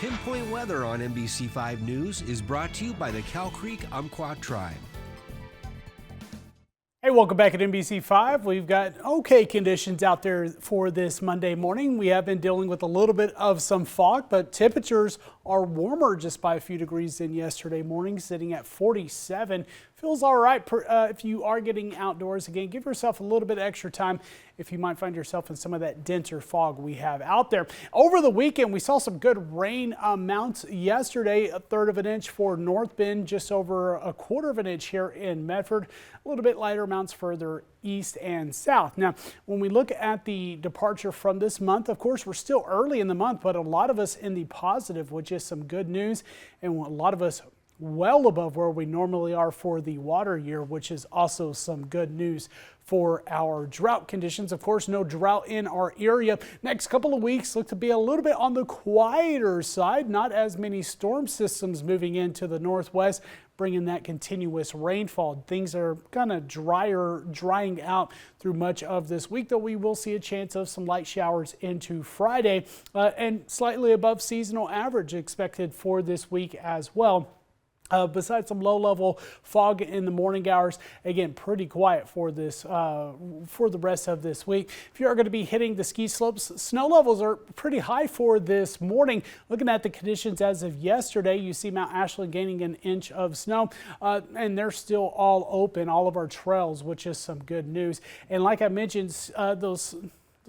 Pinpoint Weather on NBC5 News is brought to you by the Cow Creek Umpqua Tribe. Hey, welcome back at NBC5. We've got okay conditions out there for this Monday morning. We have been dealing with a little bit of some fog, but temperatures are warmer just by a few degrees than yesterday morning, sitting at 47. Feels all right if you are getting outdoors. Again, give yourself a little bit extra time if you might find yourself in some of that denser fog we have out there. Over the weekend, we saw some good rain amounts yesterday, 1/3 of an inch for North Bend, just over 1/4 of an inch here in Medford, a little bit lighter amounts further east and south. Now, when we look at the departure from this month, of course, we're still early in the month, but a lot of us in the positive, which is some good news, and a lot of us well above where we normally are for the water year, which is also some good news for our drought conditions. Of course, no drought in our area. Next couple of weeks look to be a little bit on the quieter side. Not as many storm systems moving into the northwest, bringing that continuous rainfall. Things are kind of drying out through much of this week, though we will see a chance of some light showers into Friday and slightly above seasonal average expected for this week as well. Besides some low-level fog in the morning hours, again, pretty quiet for this for the rest of this week. If you are going to be hitting the ski slopes, snow levels are pretty high for this morning. Looking at the conditions as of yesterday, you see Mount Ashland gaining an inch of snow, and they're still all open, all of our trails, which is some good news. And like I mentioned, those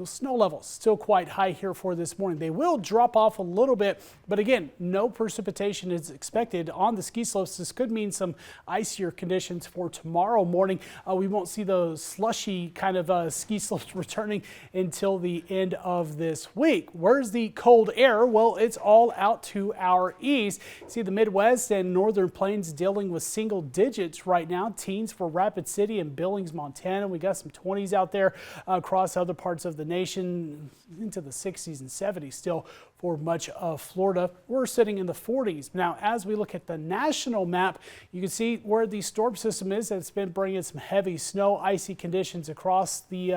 snow levels still quite high here for this morning. They will drop off a little bit, but again, no precipitation is expected on the ski slopes. This could mean some icier conditions for tomorrow morning. We won't see those slushy kind of ski slopes returning until the end of this week. Where's the cold air? Well, it's all out to our east. See the Midwest and Northern Plains dealing with single digits right now. Teens for Rapid City and Billings, Montana. We got some 20s out there across other parts of the nation, into the 60s and 70s still for much of Florida. We're sitting in the 40s. Now, as we look at the national map, you can see where the storm system is. It's been bringing some heavy snow, icy conditions across the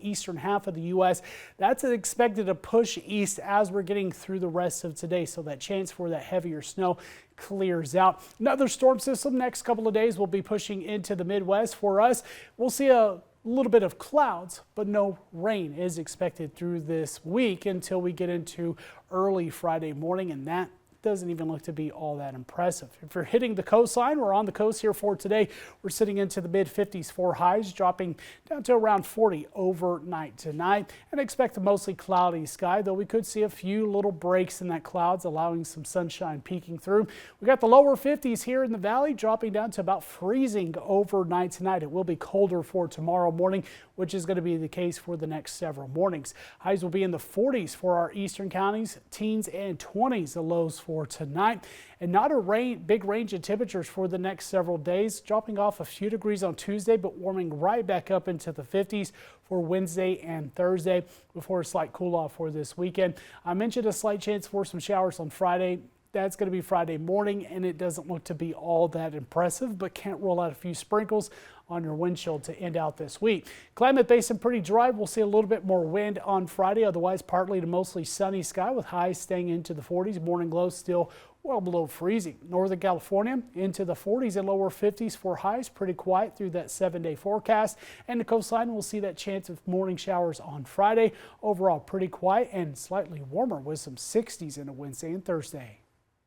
eastern half of the U.S. That's expected to push east as we're getting through the rest of today, so that chance for that heavier snow clears out. Another storm system next couple of days will be pushing into the Midwest for us. We'll see a little bit of clouds, but no rain is expected through this week until we get into early Friday morning, and that doesn't even look to be all that impressive. If you're hitting the coastline, we're on the coast here for today. We're sitting into the mid-50s for highs, dropping down to around 40 overnight tonight, and expect a mostly cloudy sky, though we could see a few little breaks in that clouds, allowing some sunshine peeking through. We got the lower 50s here in the valley, dropping down to about freezing overnight tonight. It will be colder for tomorrow morning, which is going to be the case for the next several mornings. Highs will be in the 40s for our eastern counties, teens and 20s, the lows for tonight, and not a big range of temperatures for the next several days, dropping off a few degrees on Tuesday, but warming right back up into the 50s for Wednesday and Thursday before a slight cool off for this weekend. I mentioned a slight chance for some showers on Friday. That's going to be Friday morning, and it doesn't look to be all that impressive, but can't rule out a few sprinkles on your windshield to end out this week. Klamath Basin pretty dry. We'll see a little bit more wind on Friday, otherwise partly to mostly sunny sky with highs staying into the 40s. Morning lows still well below freezing. Northern California into the 40s and lower 50s for highs. Pretty quiet through that 7-day forecast. And the coastline will see that chance of morning showers on Friday. Overall pretty quiet and slightly warmer with some 60s into Wednesday and Thursday.